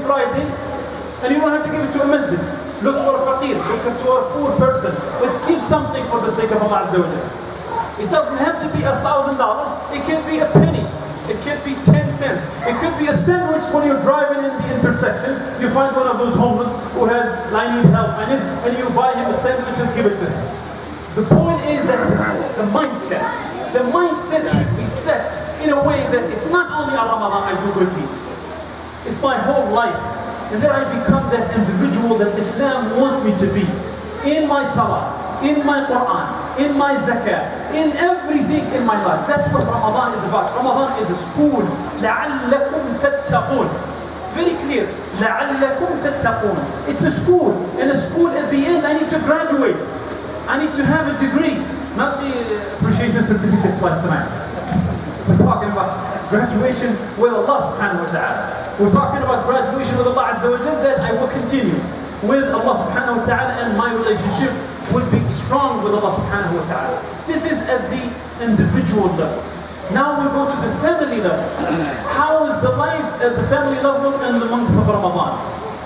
Friday, and you don't have to give it to a masjid. Look for a faqir, look for a poor person, but give something for the sake of Allah Azza wa Jalla. It doesn't have to be $1,000, it can be a penny. It could be 10 cents. It could be a sandwich when you're driving in the intersection. You find one of those homeless who has, I need help, and you buy him a sandwich and give it to him. The point is that the mindset should be set in a way that it's not only on Ramadan I do good deeds. It's my whole life. And then I become that individual that Islam wants me to be. In my salah, in my Quran, in my zakah, in everything in my life. That's what Ramadan is about. Ramadan is a school. لَعَلَّكُمْ تَتَّقُونَ. Very clear. لَعَلَّكُمْ تَتَّقُونَ. It's a school. In a school, at the end, I need to graduate. I need to have a degree. Not the appreciation certificates like tonight. We're talking about graduation with Allah subhanahu wa ta'ala. We're talking about graduation with Allah Azza wa Jalla, that I will continue with Allah subhanahu wa ta'ala, and my relationship will be strong with Allah subhanahu wa ta'ala. This is at the individual level. Now we go to the family level. How is the life at the family level in the month of Ramadan?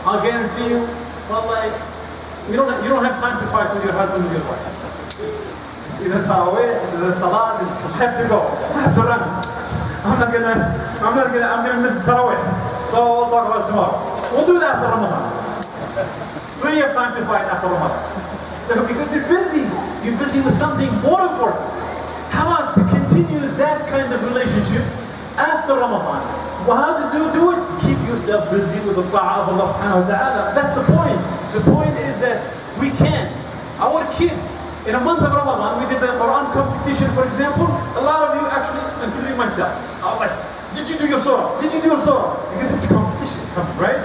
I'll guarantee you, wallahi, you don't have time to fight with your husband or your wife. It's either Taraweeh, it's either Salah, I have to go, I have to run. I'm gonna miss Taraweeh. So we'll talk about it tomorrow. We'll do that after Ramadan. Plenty of time to fight after Ramadan. So because you're busy with something more important. How about to continue that kind of relationship after Ramadan? Well, how to do it? Keep yourself busy with the ta'ah of Allah subhanahu wa ta'ala. That's the point. The point is that we can. Our kids, in a month of Ramadan, we did the Quran competition, for example. A lot of you actually, including myself, I was like, did you do your surah? Did you do your surah? Because it's a competition, right?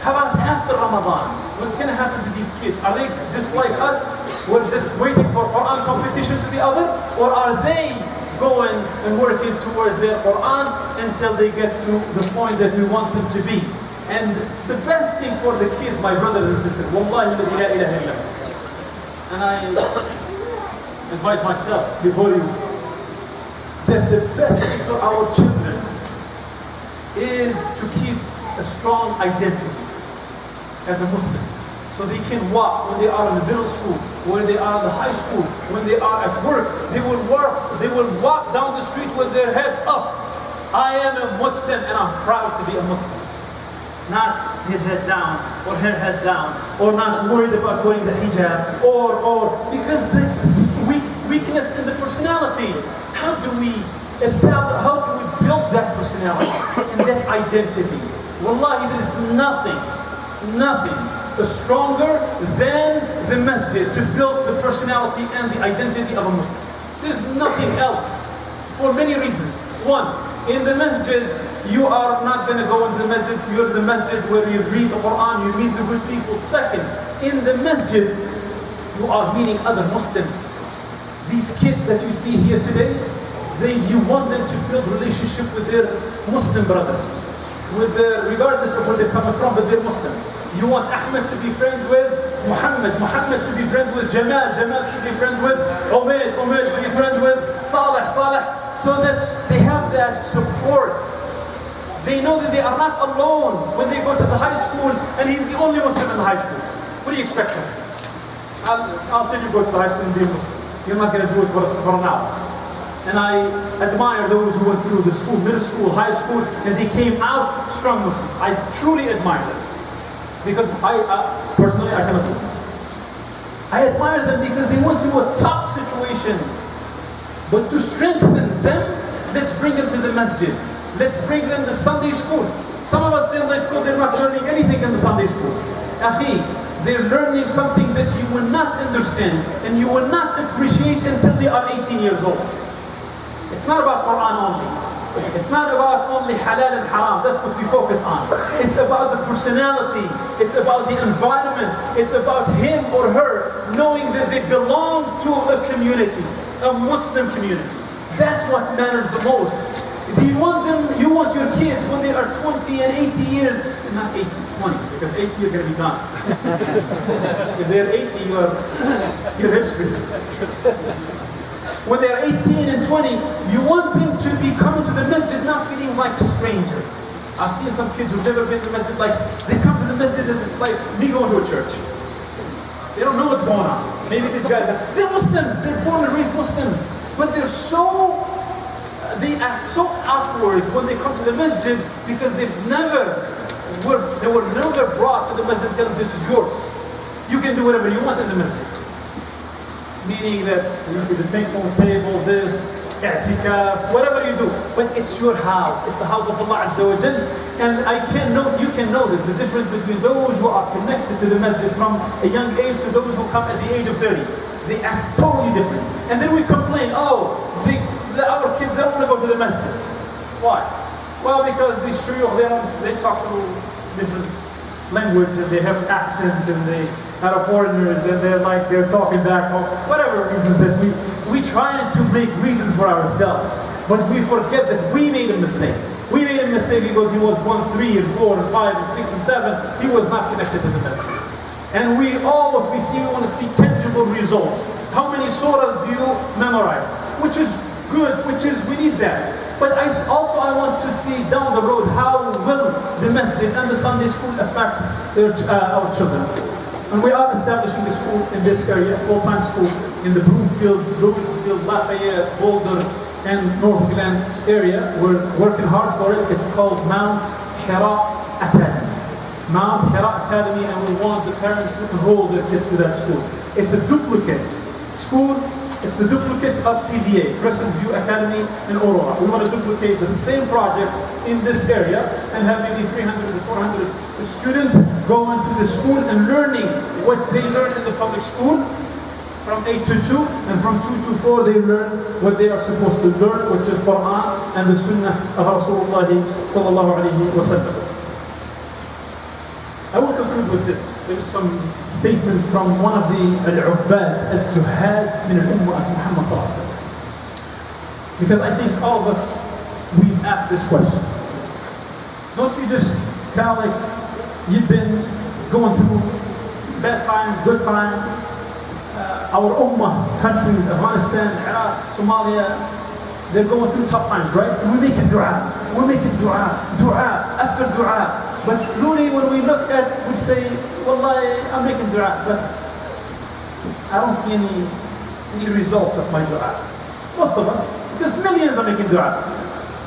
How about after Ramadan? What's going to happen to these kids? Are they just like us? We're just waiting for Quran competition to the other? Or are they going and working towards their Quran until they get to the point that we want them to be? And the best thing for the kids, my brothers and sisters, wallahi la ilaha illa, and I advise myself before you, that the best thing for our children is to keep a strong identity as a Muslim. So they can walk when they are in the middle school, when they are in the high school, when they are at work. They will walk down the street with their head up. I am a Muslim and I'm proud to be a Muslim. Not his head down or her head down, or not worried about wearing the hijab, or because the weakness in the personality. How do we build that personality and that identity? Wallahi, there is nothing stronger than the masjid to build the personality and the identity of a Muslim. There's nothing else, for many reasons. One, in the masjid, you are not going to go into the masjid. You're in the masjid where you read the Quran, you meet the good people. Second, in the masjid, you are meeting other Muslims. These kids that you see here today, you want them to build relationship with their Muslim brothers, regardless of where they're coming from, but they're Muslim. You want Ahmed to be friend with Muhammad to be friend with Jamal to be friend with Umayd to be friend with Saleh, so that they have that support. They know that they are not alone when they go to the high school and he's the only Muslim in the high school. What do you expect from him? I'll tell you, go to the high school and be a Muslim. You're not going to do it for now. And I admire those who went through the school, middle school, high school, and they came out strong Muslims. I truly admire them. Because personally, I cannot do it. I admire them because they went through a tough situation. But to strengthen them, let's bring them to the masjid. Let's bring them to Sunday school. Some of us in Sunday school, they're not learning anything in the Sunday school. Akhi, they're learning something that you will not understand and you will not appreciate until they are 18 years old. It's not about Quran only. It's not about only halal and haram. That's what we focus on. It's about the personality. It's about the environment. It's about him or her knowing that they belong to a community, a Muslim community. That's what matters the most. You want your kids when they are 20 and 80 years, not 80, 20, because 80 you're going to be gone. If they're 80, you're history. When they're 18 and 20, you want them to be coming to the masjid not feeling like a stranger, I've seen some kids who've never been to the masjid, like, they come to the masjid as it's like me going to a church. They don't know what's going on. Maybe these guys, they're Muslims, they're born and raised Muslims, but they act so awkward when they come to the masjid because they were never brought to the masjid and tell them this is yours. You can do whatever you want in the masjid. Meaning that you see the ping pong table, this, i'tikaf, whatever you do, but it's your house. It's the house of Allah Azza wa Jal. And you can notice the difference between those who are connected to the masjid from a young age to those who come at the age of 30. They act totally different. And then we complain, our kids, they don't want to go to the masjid. Why? Well, because these shuyukh, they talk to different language, and they have accent, and they are foreigners, and they're talking back home. Whatever reasons that we try to make reasons for ourselves, but we forget that we made a mistake. We made a mistake because he was 1, 3, and 4, and 5, and 6, and 7. He was not connected to the masjid. And we want to see tangible results. How many surahs do you memorize? Which is good, we need that. But I want to see down the road how will the masjid and the Sunday school affect our children. And we are establishing a school in this area, a full-time school in the Broomfield, Louisville, Lafayette, Boulder, and North Glen area. We're working hard for it. It's called Mount Hira Academy. Mount Hira Academy, and we want the parents to enroll their kids to that school. It's a duplicate school. It's the duplicate of CVA, Crescent View Academy in Aurora. We want to duplicate the same project in this area and have maybe 300 to 400 students going to the school and learning what they learn in the public school from 8 to 2, and from 2 to 4 they learn what they are supposed to learn, which is Quran and the Sunnah of Rasulullah sallallahu alayhi wa sallam. I will conclude with this. There is some statement from one of the al-ubbad, al-zuhad min al-ummah of Muhammad sallallahu alayhi wa sallam. Because I think all of us, we ask this question. Don't you just kind of like, you've been going through bad time, good time, our ummah countries, Afghanistan, Iraq, Somalia, they're going through tough times, right? We're making dua after dua. But truly when we look at, we say, Wallahi, I'm making dua, but I don't see any results of my dua. Most of us, because millions are making dua.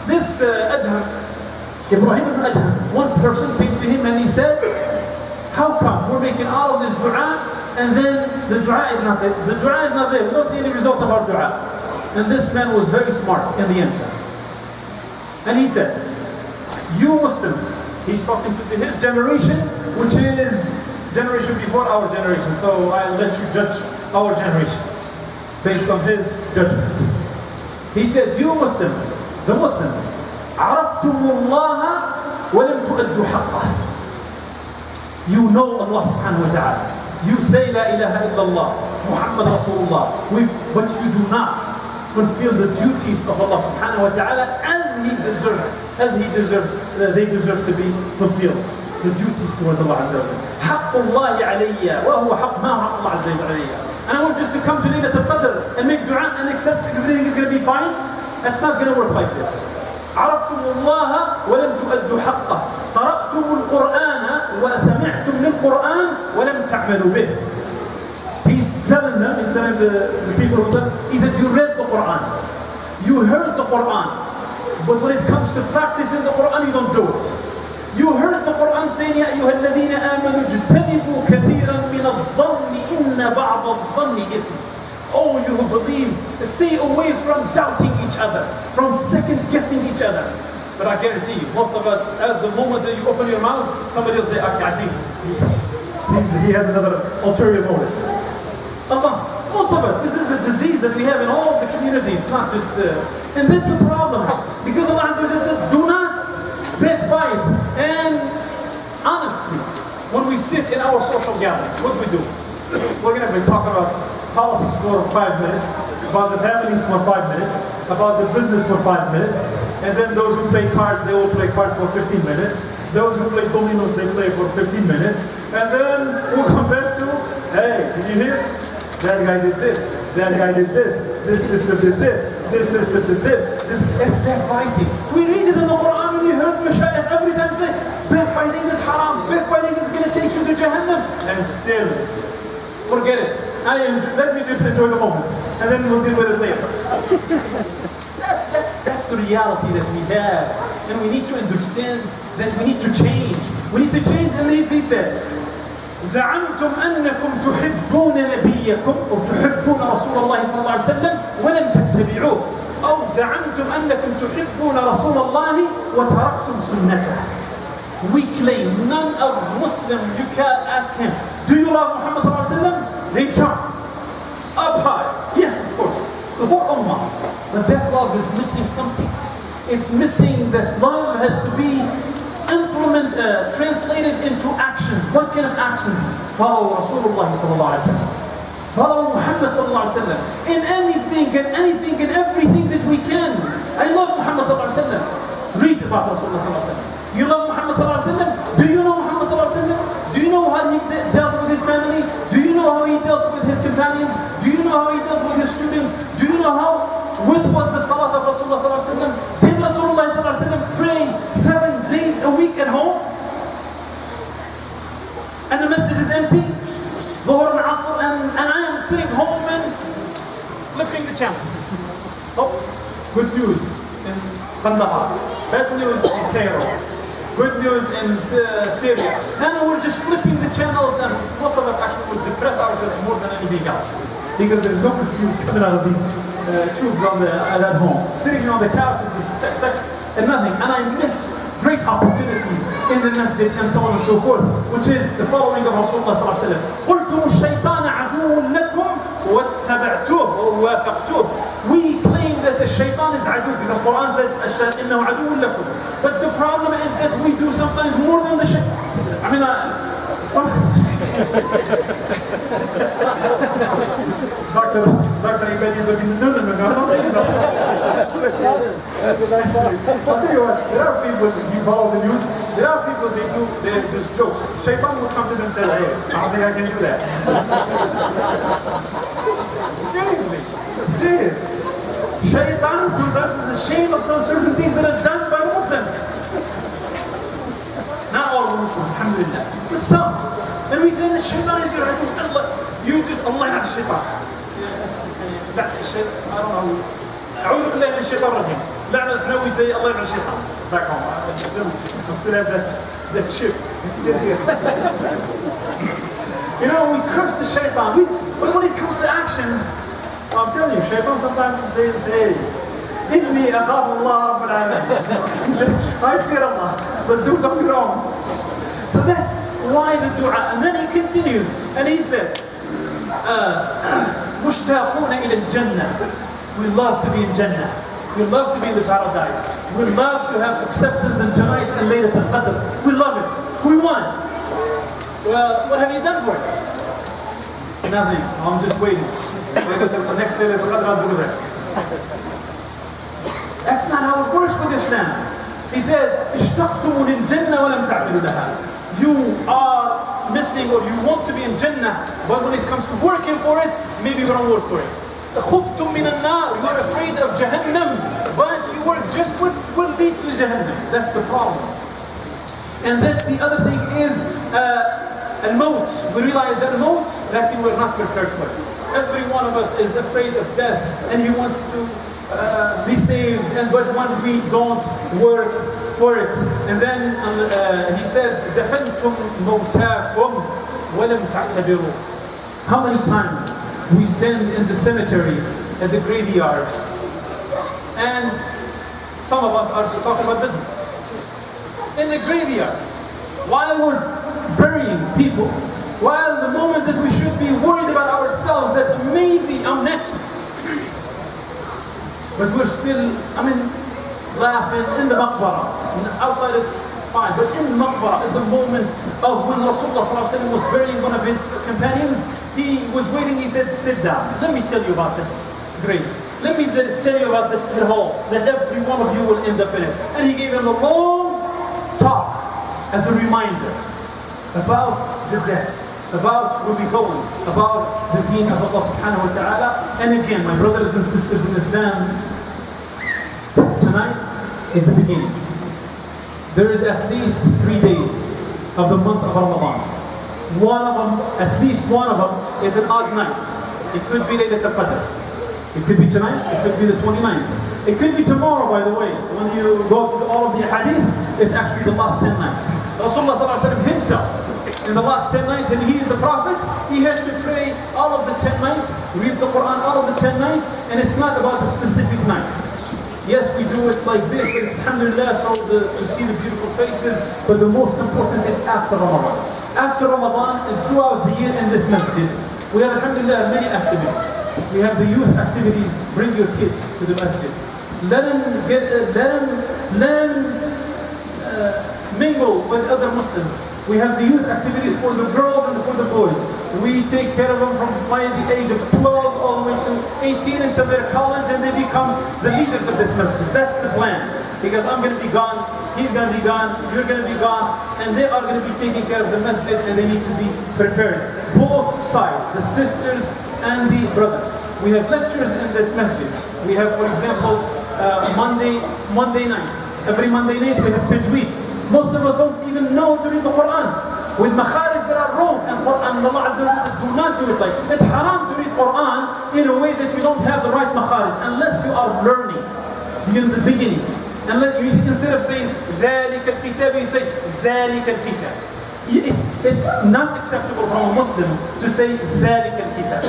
This Adham, Ibrahim ibn Adham, one person came to him and he said, how come we're making all of this dua and then the dua is not there? The dua is not there. We don't see any results of our dua. And this man was very smart in the answer. And he said, you Muslims, he's talking to his generation, which is generation before our generation. So I'll let you judge our generation based on his judgment. He said, you Muslims, the Muslims, عرفتم الله ولم تؤدوا حقه. You know Allah subhanahu wa ta'ala. You say La ilaha illallah, Muhammad Rasulullah, but you do not fulfill the duties of Allah subhanahu wa ta'ala as they deserve to be fulfilled. The duties towards Allah Azza wa Jalla. حق الله علي وهو حق ما حق الله عز وجل علي. And I want just to come to Laylat al-Qadr and make dua and accept everything is going to be fine. That's not going to work like this. عرفتم الله ولم تؤدوا حقه. قرأتم القرآن وسمعتم للقرآن ولم تعملوا به. He's telling the people who tell, he said, you read the Quran, you heard the Quran, but when it comes to practicing the Quran, you don't do it. You heard the Quran saying, يا أيها الذين آمنوا اجتنبوا كثيرا من الظن إن بعض الظن إثم. Oh, you who believe, stay away from doubting each other, from second guessing each other. But I guarantee you, most of us, at the moment that you open your mouth, somebody will say, okay, I think he has another ulterior motive. Most of us, this is a disease that we have in all the communities, not just, and that's a problem. Because Allah Azza wa Jalla said, do not backbite. And honestly, when we sit in our social gatherings, what do? We're going to be talking about politics for 5 minutes, about the families for 5 minutes, about the business for 5 minutes, and then those who play cards, they will play cards for 15 minutes. Those who play dominoes, they play for 15 minutes. And then we'll come back to, hey, did you hear? That guy did this, that guy did this sister did this sister did this. It's backbiting. We read it in the Quran and you heard Mashayikh every time and still, forget it. Let me just enjoy the moment, and then we'll deal with it later. That's the reality that we have, and we need to understand that we need to change. We need to change, and he said, زعمتم أنكم تحبون نبيكم أو تحبون رسول الله صلى الله عليه وسلم ولم تتبعوه أو زعمتم أنكم تحبون رسول الله وتركتم سنته. We claim, none of Muslim, you can't ask him, do you love Muhammad صلى الله عليه وسلم? They jump up high. Yes, of course, the whole ummah. But that love is missing something. It's missing that love has to be translated into actions. What kind of actions? Follow Rasulullah sallallahu alaihi wasallam. Follow Muhammad sallallahu alaihi wasallam in anything and everything that we can. I love Muhammad sallallahu alaihi wasallam. Read about Rasulullah sallallahu alaihi wasallam. You love Muhammad sallallahu alaihi wasallam? Do you know Muhammad sallallahu alaihi wasallam? Do you know how he dealt with his family? Do you know how he dealt with his companions? Do you know how he dealt with his students? Do you know what was the salat of Rasulullah sallallahu alaihi wasallam? Did Rasulullah sallallahu alaihi wasallam pray 7 days a week at home? And the masjid is empty? Dhuhr and Asr, and I am sitting home and flipping the channels. Oh, good news in Kandahar. Bad news in Cairo. Good news in Syria. And we're just flipping the channels, and most of us actually would depress ourselves more than anything else. Because there's no good news coming out of these tubes at home. Sitting on the couch and just and nothing. And I miss great opportunities in the masjid and so on and so forth, which is the following of Rasulullah sallallahu alaihi wasallam. قُلْتُمُ الشَّيْطَانَ عَدُوٌ لَكُمْ وَاتَّبَعْتُوهُ وَوَافَقْتُوهُ. We claim that the shaitan is adu because Quran said إِنَّهُ عَدُوٌ لَكُمْ. But the problem is that we do sometimes more than the shaitan. I mean, Dr. Ibadi is looking, no, I don't think so. Actually, I'll tell you what, there are people, if you follow the news, there are people, they're just jokes. Shaitan will come to them and tell, hey, I don't think I can do that. Seriously, serious. Shaitan sometimes is ashamed of some certain things that are done by the Muslims. Not all the Muslims, alhamdulillah, but some. And we claim that shaitan is your adu. Allah, you just, Allah not shaitan. لا الشيطان I don't know أعوذ بالله من الشيطان الرجيم لا we say الله يلعن الشيطان back home I still have that chip it's still here you know we curse the shaitan but when it comes to actions I'm telling you shaitan sometimes he says hey إني أخاف الله رب العالمين he said I fear Allah so don't be wrong so that's why the dua and then he continues and he said مشتاقون إلى الجنة. We love to be in Jannah. We love to be in the paradise. We love to have acceptance in tonight and later to Qadr. We love it. We want it. Well, what have you done for it? Nothing. I'm just waiting. The next day, I'll do the rest. That's not how it works with Islam. He said, اشتقتم للجنة ولم تعملوا لها. You are missing or you want to be in Jannah, but when it comes to working for it, maybe we don't work for it. خُفْتُم مِّنَ النَّارِ. You're afraid of Jahannam, but you work just what will lead to Jahannam. That's the problem. And that's the other thing is al-maut. We realize that al-maut, lakin we're not prepared for it. Every one of us is afraid of death, and he wants to be saved, but when we don't work for it. And then he said, دَفَنْتُمْ مَوْتَاكُمْ وَلَمْ تَعْتَبِرُوا. How many times we stand in the cemetery, at the graveyard, and some of us are just talking about business. In the graveyard, while we're burying people, while the moment that we should be worried about ourselves, that maybe I'm next. But we're still, laughing in the maqbara. Outside it's fine, but in the maqbara, at the moment of when Rasulullah was burying one of his companions, he was waiting, he said, sit down. Let me tell you about this grave. Let me tell you about this pit hole, that every one of you will end up in it. And he gave him a long talk as a reminder about the death, about where we're going, about the deen of Allah subhanahu wa ta'ala. And again, my brothers and sisters in Islam, tonight is the beginning. There is at least 3 days of the month of Ramadan. one of them, at least one of them, is an odd night. It could be Laylat al-Qadr. It could be tonight, it could be the 29th. It could be tomorrow, by the way. When you go to all of the hadith, it's actually the last 10 nights. Rasulullah himself, in the last 10 nights, and he is the Prophet, he has to pray all of the 10 nights, read the Quran all of the 10 nights, and it's not about a specific night. Yes, we do it like this, but it's alhamdulillah, so to see the beautiful faces, but the most important is after Ramadan. After Ramadan and throughout the year in this masjid, we have alhamdulillah many activities. We have the youth activities, bring your kids to the masjid. Let them mingle with other Muslims. We have the youth activities for the girls and for the boys. We take care of them from by the age of 12 all the way to 18 until they're college and they become the leaders of this masjid. That's the plan. Because I'm going to be gone, he's going to be gone, you're going to be gone, and they are going to be taking care of the masjid and they need to be prepared. Both sides, the sisters and the brothers. We have lectures in this masjid. We have, for example, Monday night. Every Monday night we have tajweed. Most of us don't even know to read the Quran. With makharij there are wrong, and Quran, Allah Azza wa Jalla do not do it like it's haram to read Quran in a way that you don't have the right makharij unless you are learning in the beginning. And instead of saying ذَلِكَ الْكِتَابِ, you say ذَلِكَ الْكِتَابِ. It's not acceptable from a Muslim to say ذَلِكَ الْكِتَابِ.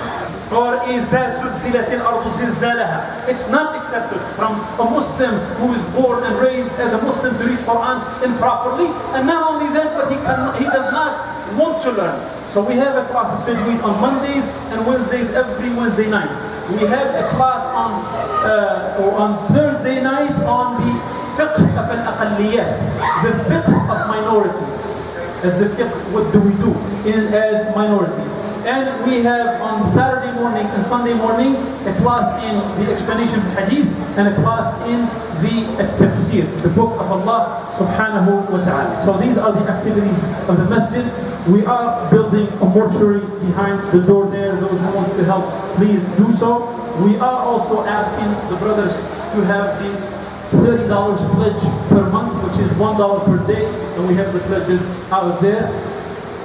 Or إِذَا زُلْزِلَتِ الْأَرْضُ زِلْزَالَهَا. It's not accepted from a Muslim who is born and raised as a Muslim to read Quran improperly. And not only that, but he does not want to learn. So we have a class of tajweed on Mondays and Wednesdays, every Wednesday night. We have a class on Thursday night on the fiqh of al-aqalliyat, the fiqh of minorities. As the fiqh, what do we do as minorities? And we have on Saturday morning and Sunday morning a class in the explanation of hadith and a class in the tafsir, the book of Allah subhanahu wa ta'ala. So these are the activities of the masjid. We are building a mortuary behind the door there. Those who wants to help, please do so. We are also asking the brothers to have the $30 pledge per month, which is $1 per day, and we have the pledges out there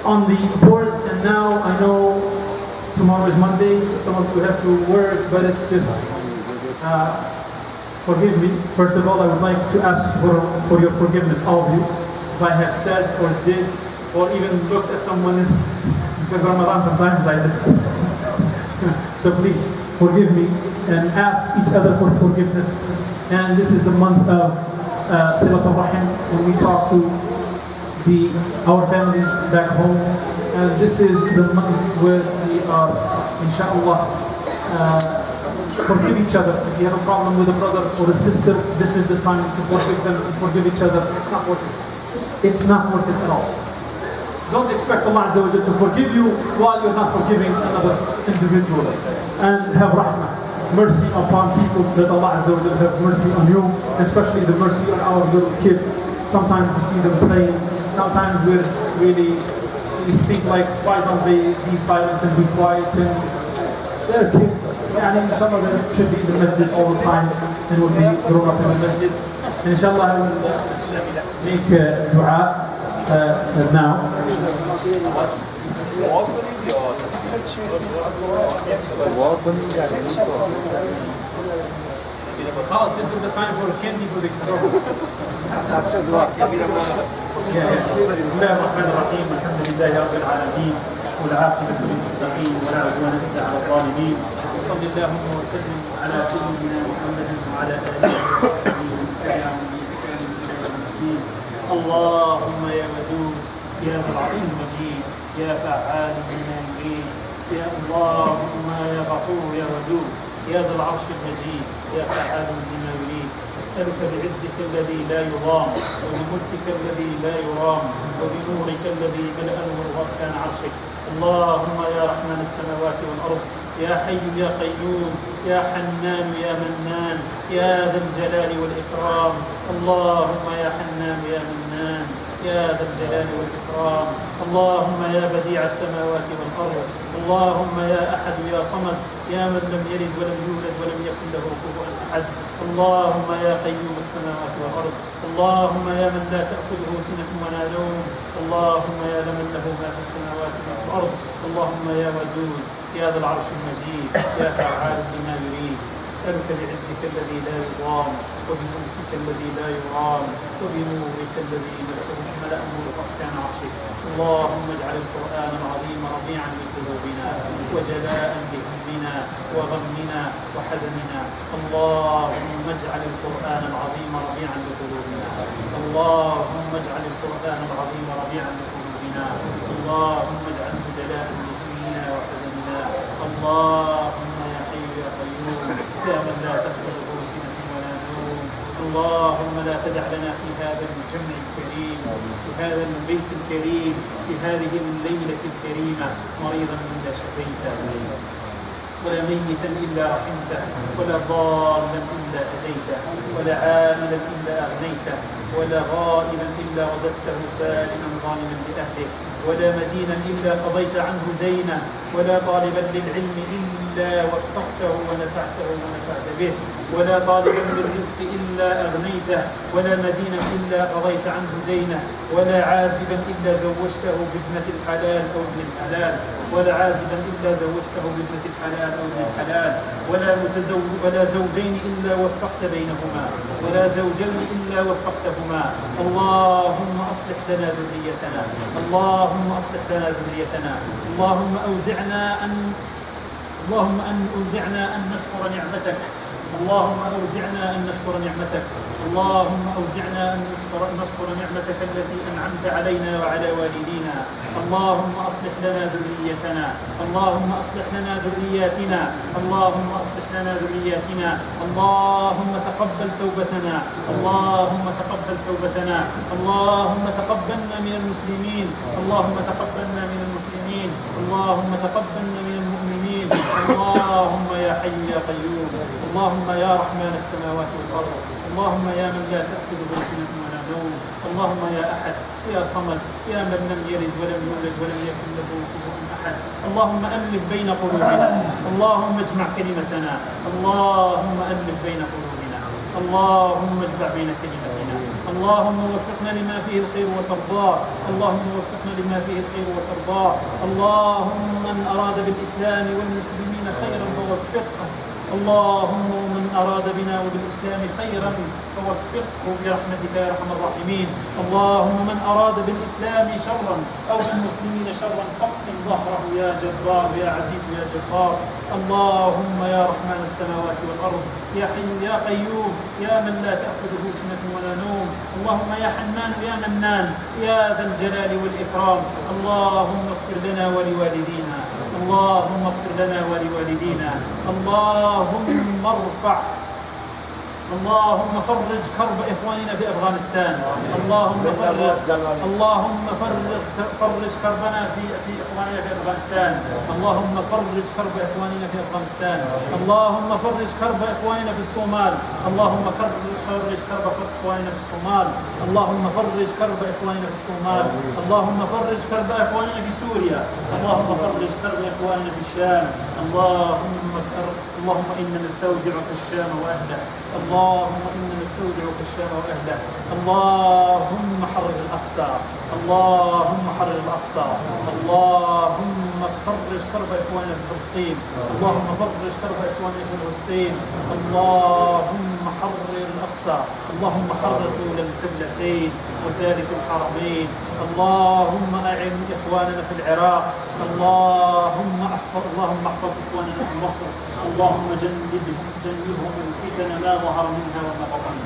on the board. And now I know tomorrow is Monday, some of you have to work, but it's just forgive me. First of all, I would like to ask for your forgiveness, all of you, if I have said or did or even looked at someone, because Ramadan sometimes I just so please forgive me and ask each other for forgiveness. And this is the month of Silat al-Rahim, when we talk to our families back home. And this is the month where we are, inshallah, forgive each other. If you have a problem with a brother or a sister, this is the time to forgive them and forgive each other. It's not worth it. It's not worth it at all. Don't expect Allah Azza wa Jalla to forgive you while you're not forgiving another individual. And have rahmah, mercy upon people, that Allah Azza wa Jalla have mercy on you, especially the mercy on our little kids. Sometimes you see them playing, sometimes we think like, why don't they be silent and be quiet? And they're kids. And inshallah they should be in the masjid all the time and will be grown up in the masjid. And inshallah I will make dua now. Because this is the time for candy for the after dua. بسم الله الرحمن الرحيم. الحمد لله رب العالمين والعاقبة للمتقين ولا عدوان إلا على الظالمين. وصل اللهم وسلم على سيدنا محمد وعلى آله وصحبه وسلم. اللهم يا ودود يا ذا العرش المجيد يا فعال لما يريد يا اللهم يا غفور يا ودود يا ذا العرش المجيد يا فعال لما يريد. أسألك بعزك الذي لا يضام وبملكك الذي لا يرام وبنورك الذي ملأ نور أركان عرشك. اللهم يا رحمن السماوات والأرض يا حي يا قيوم يا حنان يا منان يا ذا الجلال والإكرام. اللهم يا حنان يا منان يا ذا الجلال والإكرام. اللهم يا بديع السماوات والأرض، اللهم يا أحد يا صمد، يا من لم يلد ولم يولد ولم يكن له كفوا أحد. اللهم يا قيوم السماوات والأرض، اللهم يا من لا تأخذه سنة ولا نوم، اللهم يا من له ما في السماوات وما في الأرض، اللهم يا ودود يا ذا العرش المجيد يا فعال لما يريد. أسألك بعزك الذي لا يضام، وبملكك الذي لا يرام، وبنورك الذي ملأ نور أركان عرشك. اللهم اجعل القرآن العظيم ربيعا لقلوبنا وجلاء لهمنا وغمنا وحزننا. اللهم اجعل القرآن العظيم ربيعا لقلوبنا، اللهم اجعل القرآن العظيم ربيعا لقلوبنا، اللهم اجعله جلاء لهمنا وحزننا. اللهم يا حي يا قيوم يا من لا تأخذه سنة ولا نوم، اللهم لا تدع لنا في هذا الجمع الكريم، في هذا البيت الكريم، في هذه الليلة الكريمة مريضا إلا شفيته، ولا ميتا إلا رحمته، ولا ضالا إلا هديته، ولا عاملا إلا أغنيته، ولا غائبا إلا رددته سالما ظالما لأهله، ولا مدينا إلا قضيت عنه دينا، ولا طالبا للعلم إلا وفقته ونفعته ونفعت به، ولا طالبا للرزق إلا أغنيته، ولا مدينا إلا قضيت عنه دينه، ولا عازبا إلا زوجته بابنة الحلال أو ابن الحلال، ولا عازبا إلا زوجته بابنة الحلال أو ابن الحلال، ولا زوجين إلا وفقت بينهما، ولا زوجين إلا وفقتهما. اللهم أصلح لنا ذريتنا، اللهم أصلح لنا ذريتنا. اللهم أوزعنا أن نشكر نعمتك، اللهم أوزعنا أن نشكر نعمتك، اللهم أوزعنا أن نشكر نعمتك التي أنعمت علينا وعلى والدينا. اللهم أصلح لنا ذريتنا، اللهم أصلح لنا ذرياتنا، اللهم أصلح لنا ذرياتنا. اللهم تقبل توبتنا، اللهم تقبل توبتنا، اللهم تقبلنا من المسلمين، اللهم تقبلنا من المسلمين، اللهم تقبلنا من المؤمنين. اللهم يا حي يا قيوم، اللهم يا رحمن السماوات والأرض، اللهم يا من لا تأخذه سنة ولا نوم، اللهم يا أحد يا صمد يا من لم يلد ولم يولد ولم يكن له كفوا أحد. اللهم ألف بين قلوبنا، اللهم اجمع كلمتنا، اللهم ألف بين قلوبنا، اللهم اجمع بين كلمتنا، اللهم وفقنا لما فيه الخير وترضاه، اللهم وفقنا لما فيه الخير وترضاه. اللهم من أراد بالإسلام والمسلمين خيرا فوفقه، اللهم من أراد بنا وبالإسلام خيرا فوفقه برحمتك يا أرحم الراحمين. اللهم من أراد بالإسلام شرا أو بالمسلمين شرا فاقسم ظهره يا جبار يا عزيز يا جبار. اللهم يا رحمن السماوات والأرض، يا حي يا قيوم، يا من لا تأخذه سنة ولا نوم، اللهم يا حنان يا منان يا ذا الجلال والإكرام. اللهم اغفر لنا ولوالدينا، اللهم اغفر لنا ولوالدينا. اللهم فرج كرب إخواننا في أفغانستان، اللهم فرج كربنا في إخواننا في أفغانستان، اللهم فرج كرب إخواننا في أفغانستان، اللهم فرج كرب إخواننا في الصومال، اللهم فرج كرب إخواننا في الصومال، اللهم فرج كرب إخواننا في الصومال، اللهم فرج كرب إخواننا في سوريا، اللهم فرج كرب إخواننا في الشام. اللهم إنا نستودعك الشام وأهله، اللهم إنا نستودعك الشام وأهله. اللهم حرر الأقصى، اللهم حرر الأقصى، اللهم فرج كرب إخواننا في فلسطين، اللهم فرج كرب إخواننا في فلسطين. اللهم حرر الأقصى، اللهم حرر طول القبلتين وثالث الحرمين. اللهم أعن إخواننا في العراق، اللهم احفظ إخواننا في مصر، اللهم جنبهم الفتن ما ظهر منها وما بطن.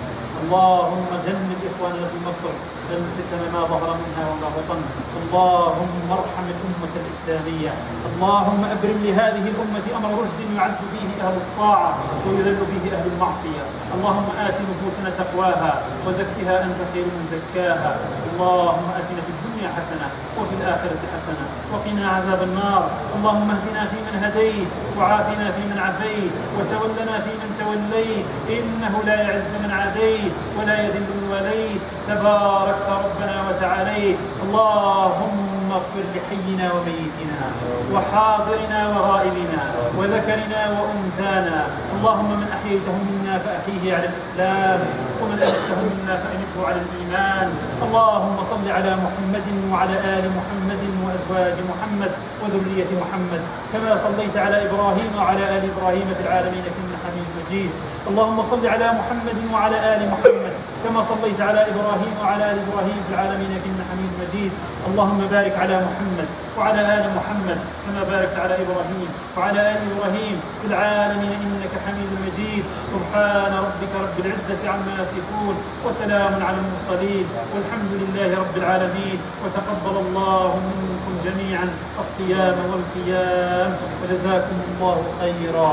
اللهم جنب إخواننا في مصر الفتن ما ظهر منها وما بطن. اللهم ارحم الأمة الإسلامية، اللهم أبرم لهذه الأمة أمر رشد يعز فيه أهل الطاعة ويذل فيه أهل المعصية. اللهم آت نفوسنا تقواها وزكها أنت خير من زكاها. اللهم آتنا في الدنيا حسنة وفي الآخرة حسنة وقنا عذاب النار. اللهم اهدنا فيمن هديت وعافنا فيمن عافيت وتولنا فيمن توليت، إنه لا يعز من عاديت ولا يذل من وليت، تباركت ربنا وتعاليت. اللهم اغفر لحينا وميتنا وحاضرنا وغائبنا وذكرنا وأنثانا. اللهم من أحييته منا فأحيه على الإسلام، ومن أمته منا فأمته على الإيمان. اللهم صل على محمد وعلى آل محمد وأزواج محمد وذرية محمد، كما صليت على إبراهيم وعلى آل إبراهيم في العالمين إنك حميد مجيد. اللهم صل على محمد وعلى آل محمد، كما صليت على إبراهيم وعلى آل إبراهيم في العالمين إنك حميد مجيد. اللهم بارك على محمد وعلى آل محمد، كما باركت على إبراهيم وعلى آل إبراهيم في العالمين إنك حميد مجيد. سبحان ربك رب العزة عما يصفون، وسلام على المرسلين، والحمد لله رب العالمين. وتقبل الله منكم جميعا الصيام والقيام، وجزاكم الله خيرا.